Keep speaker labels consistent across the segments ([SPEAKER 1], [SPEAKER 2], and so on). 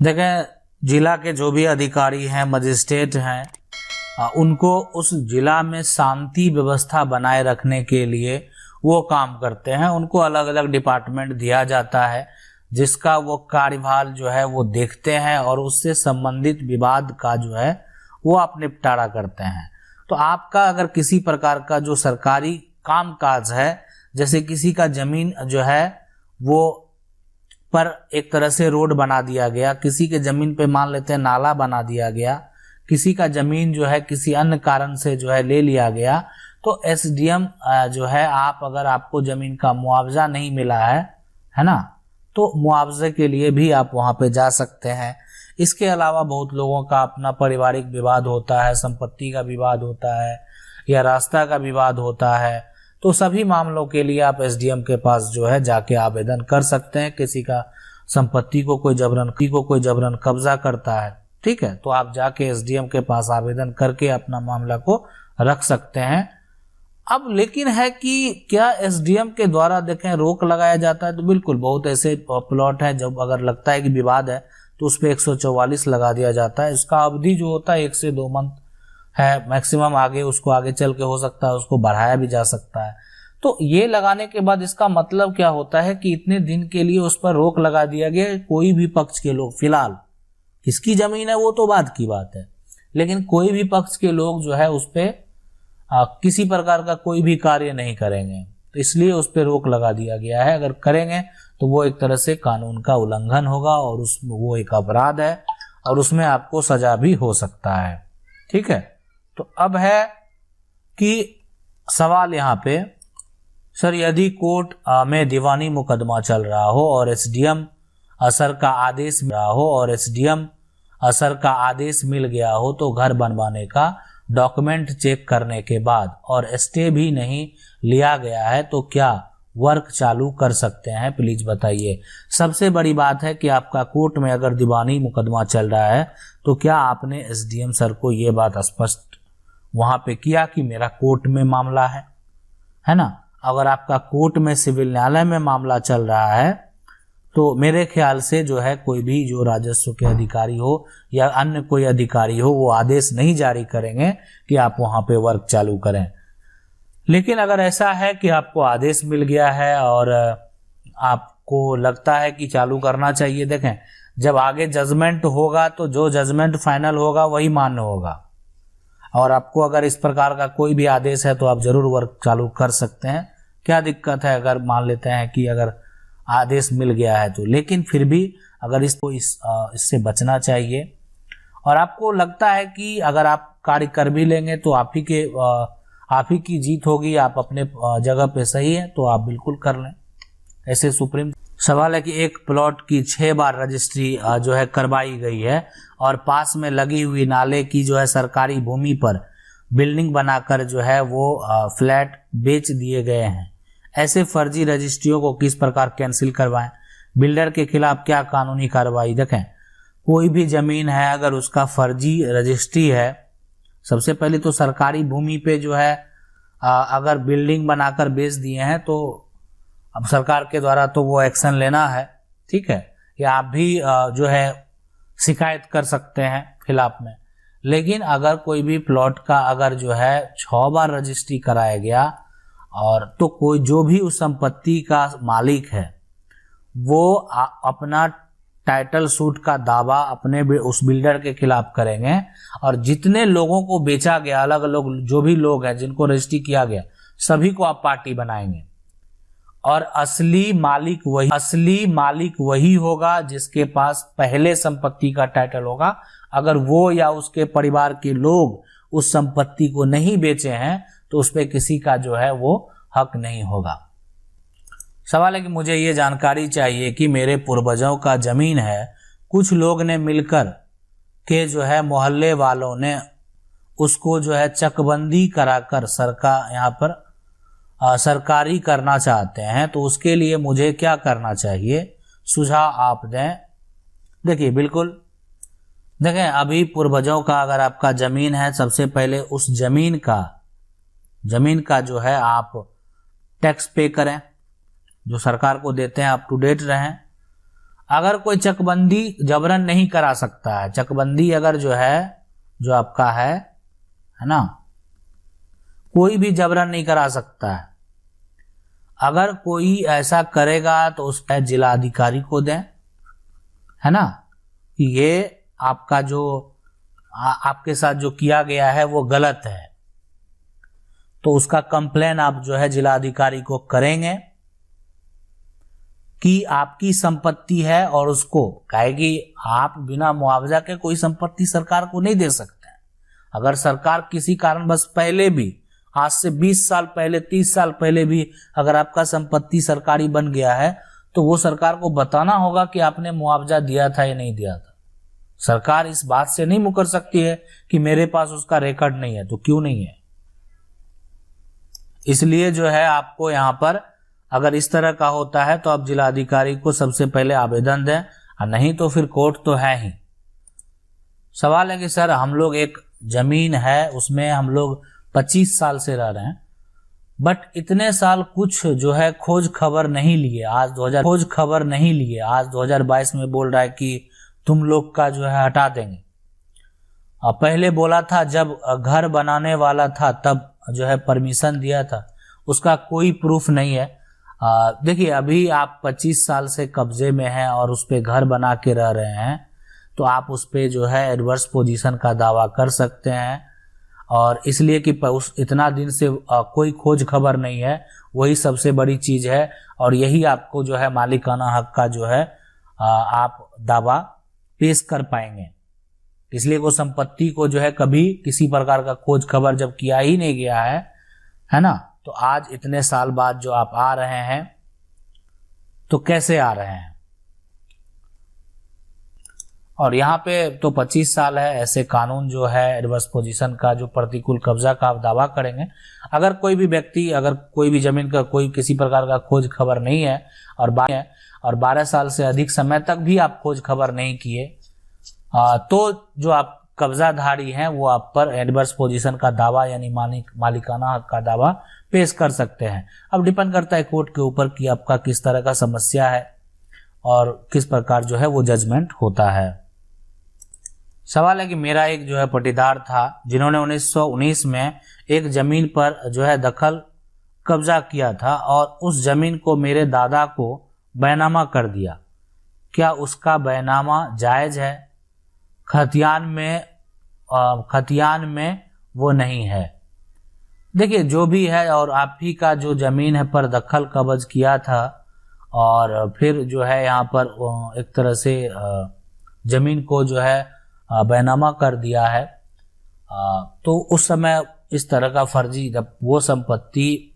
[SPEAKER 1] देखें, जिला के जो भी अधिकारी हैं, मजिस्ट्रेट हैं, उनको उस जिला में शांति व्यवस्था बनाए रखने के लिए वो काम करते हैं। उनको अलग अलग डिपार्टमेंट दिया जाता है जिसका वो कार्यभार जो है वो देखते हैं और उससे संबंधित विवाद का जो है वो आप निपटारा करते हैं। तो आपका अगर किसी प्रकार का जो सरकारी काम काज है, जैसे किसी का जमीन जो है वो पर एक तरह से रोड बना दिया गया, किसी के जमीन पे मान लेते हैं नाला बना दिया गया, किसी का जमीन जो है किसी अन्य कारण से जो है ले लिया गया, तो एसडीएम जो है, आप अगर आपको जमीन का मुआवजा नहीं मिला है ना, तो मुआवजे के लिए भी आप वहां पे जा सकते हैं। इसके अलावा बहुत लोगों का अपना पारिवारिक विवाद होता है, संपत्ति का विवाद होता है या रास्ता का विवाद होता है, तो सभी मामलों के लिए आप एसडीएम के पास जो है जाके आवेदन कर सकते हैं। किसी का संपत्ति को कोई जबरन कब्जा करता है, ठीक है, तो आप जाके एसडीएम के पास आवेदन करके अपना मामला को रख सकते हैं। अब लेकिन है कि क्या एसडीएम के द्वारा देखें रोक लगाया जाता है? तो बिल्कुल, बहुत ऐसे प्लॉट हैं जब अगर लगता है कि विवाद है तो उस पर 144 लगा दिया जाता है। इसका अवधि जो होता है 1 से 2 मंथ है मैक्सिमम, आगे उसको आगे चल के हो सकता है उसको बढ़ाया भी जा सकता है। तो ये लगाने के बाद इसका मतलब क्या होता है कि इतने दिन के लिए उस पर रोक लगा दिया गया। कोई भी पक्ष के लोग, फिलहाल किसकी जमीन है वो तो बाद की बात है, लेकिन कोई भी पक्ष के लोग जो है उस पर किसी प्रकार का कोई भी कार्य नहीं करेंगे, तो इसलिए उस पर रोक लगा दिया गया है। अगर करेंगे तो वो एक तरह से कानून का उल्लंघन होगा और वो एक अपराध है और उसमें आपको सजा भी हो सकता है, ठीक है। तो अब है कि सवाल यहाँ पे, सर यदि कोर्ट में दीवानी मुकदमा चल रहा हो और एसडीएम असर का आदेश मिल गया हो तो घर बनवाने का डॉक्यूमेंट चेक करने के बाद और स्टे भी नहीं लिया गया है तो क्या वर्क चालू कर सकते हैं? प्लीज बताइए। सबसे बड़ी बात है कि आपका कोर्ट में अगर दीवानी मुकदमा चल रहा है तो क्या आपने एसडीएम सर को ये बात स्पष्ट वहां पे किया कि मेरा कोर्ट में मामला है ना। अगर आपका कोर्ट में सिविल न्यायालय में मामला चल रहा है तो मेरे ख्याल से जो है कोई भी जो राजस्व के अधिकारी हो या अन्य कोई अधिकारी हो वो आदेश नहीं जारी करेंगे कि आप वहां पे वर्क चालू करें। लेकिन अगर ऐसा है कि आपको आदेश मिल गया है और आपको लगता है कि चालू करना चाहिए, देखें जब आगे जजमेंट होगा तो जो जजमेंट फाइनल होगा वही मान्य होगा, और आपको अगर इस प्रकार का कोई भी आदेश है तो आप जरूर वर्क चालू कर सकते हैं। क्या दिक्कत है अगर मान लेते हैं कि अगर आदेश मिल गया है तो, लेकिन फिर भी अगर इससे बचना चाहिए और आपको लगता है कि अगर आप कार्य कर भी लेंगे तो आप ही की जीत होगी, आप अपने जगह पे सही है तो आप बिल्कुल कर लें। ऐसे सुप्रीम सवाल है कि एक प्लॉट की 6 बार रजिस्ट्री जो है करवाई गई है और पास में लगी हुई नाले की जो है सरकारी भूमि पर बिल्डिंग बनाकर जो है वो फ्लैट बेच दिए गए हैं। ऐसे फर्जी रजिस्ट्रियों को किस प्रकार कैंसिल करवाएं? बिल्डर के खिलाफ क्या कानूनी कार्रवाई? देखें, कोई भी जमीन है अगर उसका फर्जी रजिस्ट्री है, सबसे पहले तो सरकारी भूमि पे जो है अगर बिल्डिंग बनाकर बेच दिए हैं तो अब सरकार के द्वारा तो वो एक्शन लेना है, ठीक है, या आप भी जो है शिकायत कर सकते हैं खिलाफ में। लेकिन अगर कोई भी प्लॉट का अगर जो है 6 बार रजिस्ट्री कराया गया और तो कोई जो भी उस संपत्ति का मालिक है वो अपना टाइटल सूट का दावा अपने उस बिल्डर के खिलाफ करेंगे और जितने लोगों को बेचा गया, अलग अलग जो भी लोग हैं जिनको रजिस्ट्री किया गया, सभी को आप पार्टी बनाएंगे और असली मालिक वही होगा जिसके पास पहले संपत्ति का टाइटल होगा। अगर वो या उसके परिवार के लोग उस संपत्ति को नहीं बेचे हैं तो उस पे किसी का जो है वो हक नहीं होगा। सवाल है कि मुझे ये जानकारी चाहिए कि मेरे पूर्वजों का जमीन है, कुछ लोग ने मिलकर के जो है मोहल्ले वालों ने उसको जो है चकबंदी कराकर सरकारी करना चाहते हैं, तो उसके लिए मुझे क्या करना चाहिए? सुझाव आप दें। देखिए बिल्कुल, देखें अभी पूर्वजों का अगर आपका जमीन है, सबसे पहले उस जमीन का जो है आप टैक्स पे करें, जो सरकार को देते हैं अप टू डेट रहें। अगर कोई चकबंदी जबरन नहीं करा सकता है, चकबंदी अगर जो है, जो आपका है ना, कोई भी जबरन नहीं करा सकता है। अगर कोई ऐसा करेगा तो उसका जिलाधिकारी को दें, है ना, कि ये आपका जो आपके साथ जो किया गया है वो गलत है, तो उसका कंप्लेन आप जो है जिलाधिकारी को करेंगे कि आपकी संपत्ति है, और उसको कहेगी आप बिना मुआवजा के कोई संपत्ति सरकार को नहीं दे सकते हैं। अगर सरकार किसी कारणवश पहले भी, आज से 20 साल पहले, 30 साल पहले भी अगर आपका संपत्ति सरकारी बन गया है, तो वो सरकार को बताना होगा कि आपने मुआवजा दिया था या नहीं दिया था। सरकार इस बात से नहीं मुकर सकती है कि मेरे पास उसका रिकॉर्ड नहीं है, तो क्यों नहीं है। इसलिए जो है आपको यहाँ पर अगर इस तरह का होता है तो आप जिलाधिकारी को सबसे पहले आवेदन दें, और नहीं तो फिर कोर्ट तो है ही। सवाल है कि सर हम लोग एक जमीन है उसमें हम लोग 25 साल से रह रहे हैं, बट इतने साल कुछ जो है खोज खबर नहीं लिए, आज 2022 में बोल रहा है कि तुम लोग का जो है हटा देंगे। और पहले बोला था जब घर बनाने वाला था तब जो है परमिशन दिया था, उसका कोई प्रूफ नहीं है। देखिए अभी आप 25 साल से कब्जे में हैं और उस पे घर बना के रह रहे हैं, तो आप उस पे जो है एडवर्स पोजीशन का दावा कर सकते हैं। और इसलिए कि उस इतना दिन से कोई खोज खबर नहीं है, वही सबसे बड़ी चीज है, और यही आपको जो है मालिकाना हक का जो है आप दावा पेश कर पाएंगे। इसलिए वो संपत्ति को जो है कभी किसी प्रकार का खोज खबर जब किया ही नहीं गया है ना, तो आज इतने साल बाद जो आप आ रहे हैं तो कैसे आ रहे हैं। और यहाँ पे तो 25 साल है, ऐसे कानून जो है एडवर्स पोजीशन का जो प्रतिकूल कब्जा का आप दावा करेंगे। अगर कोई भी व्यक्ति, अगर कोई भी जमीन का कोई किसी प्रकार का खोज खबर नहीं है और 12 साल से अधिक समय तक भी आप खोज खबर नहीं किए, तो जो आप कब्जाधारी हैं वो आप पर एडवर्स पोजीशन का दावा यानी मालिकाना हक का दावा पेश कर सकते हैं। अब डिपेंड करता है कोर्ट के ऊपर कि आपका किस तरह का समस्या है और किस प्रकार जो है वो जजमेंट होता है। सवाल है कि मेरा एक जो है पटीदार था जिन्होंने 1919 में एक जमीन पर जो है दखल कब्जा किया था और उस जमीन को मेरे दादा को बैनामा कर दिया, क्या उसका बैनामा जायज है? खतियान में वो नहीं है। देखिए जो भी है, और आप ही का जो जमीन है पर दखल कब्ज किया था और फिर जो है यहाँ पर एक तरह से जमीन को जो है बैनामा कर दिया है, तो उस समय इस तरह का फर्जी, जब वो संपत्ति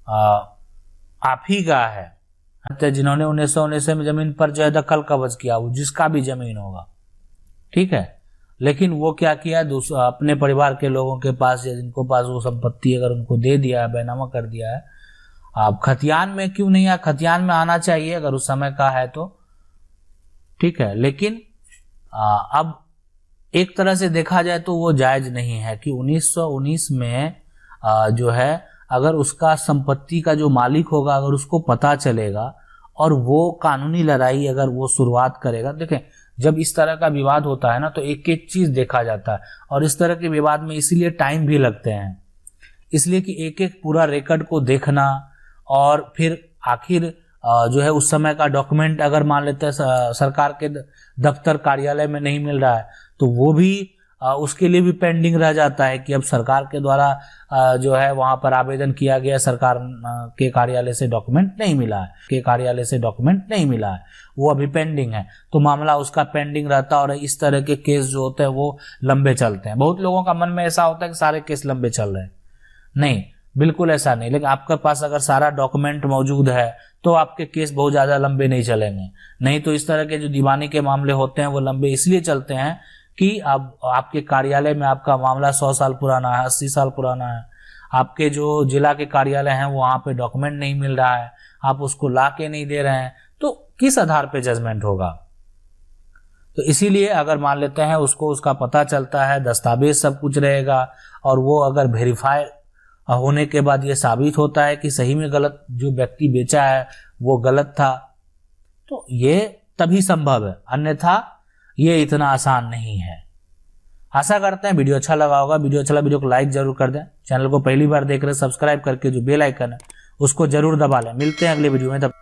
[SPEAKER 1] आप ही का है, जिन्होंने 1919 में जमीन पर जो है दखल कब्ज किया, वो जिसका भी जमीन होगा, ठीक है, लेकिन वो क्या किया, अपने परिवार के लोगों के पास या जिनको पास वो संपत्ति अगर उनको दे दिया है, बैनामा कर दिया है। आप खतियान में क्यों नहीं आया? खतियान में आना चाहिए अगर उस समय का है तो, ठीक है, लेकिन अब एक तरह से देखा जाए तो वो जायज नहीं है कि 1919 में जो है अगर उसका संपत्ति का जो मालिक होगा अगर उसको पता चलेगा और वो कानूनी लड़ाई अगर वो शुरुआत करेगा। देखें जब इस तरह का विवाद होता है ना तो एक एक चीज देखा जाता है, और इस तरह के विवाद में इसीलिए टाइम भी लगते हैं, इसलिए कि एक एक पूरा रिकॉर्ड को देखना, और फिर आखिर जो है उस समय का डॉक्यूमेंट अगर मान लेते हैं सरकार के दफ्तर कार्यालय में नहीं मिल रहा है तो वो भी उसके लिए भी पेंडिंग रह जाता है कि अब सरकार के द्वारा जो है वहां पर आवेदन किया गया, सरकार के कार्यालय से डॉक्यूमेंट नहीं मिला है, वो अभी पेंडिंग है, तो मामला उसका पेंडिंग रहता है। और इस तरह के केस जो होते हैं वो लंबे चलते हैं। बहुत लोगों का मन में ऐसा होता है कि सारे केस लंबे चल रहे हैं, नहीं, बिल्कुल ऐसा नहीं। लेकिन आपके पास अगर सारा डॉक्यूमेंट मौजूद है तो आपके केस बहुत ज्यादा लंबे नहीं चलेंगे। नहीं तो इस तरह के जो दीवानी के मामले होते हैं वो लंबे इसलिए चलते हैं कि अब आपके कार्यालय में आपका मामला 100 साल पुराना है, 80 साल पुराना है, आपके जो जिला के कार्यालय हैं वहां पे डॉक्यूमेंट नहीं मिल रहा है, आप उसको ला के नहीं दे रहे हैं, तो किस आधार पे जजमेंट होगा? तो इसीलिए अगर मान लेते हैं उसको उसका पता चलता है, दस्तावेज सब कुछ रहेगा, और वो अगर वेरीफाई होने के बाद ये साबित होता है कि सही में गलत जो व्यक्ति बेचा है वो गलत था, तो ये तभी संभव है, अन्यथा ये इतना आसान नहीं है। आशा करते हैं वीडियो अच्छा लगा होगा। वीडियो अच्छा लगा वीडियो को लाइक जरूर कर दें। चैनल को पहली बार देख रहे सब्सक्राइब करके जो बेल आइकन है उसको जरूर दबा लें। मिलते हैं अगले वीडियो में। तब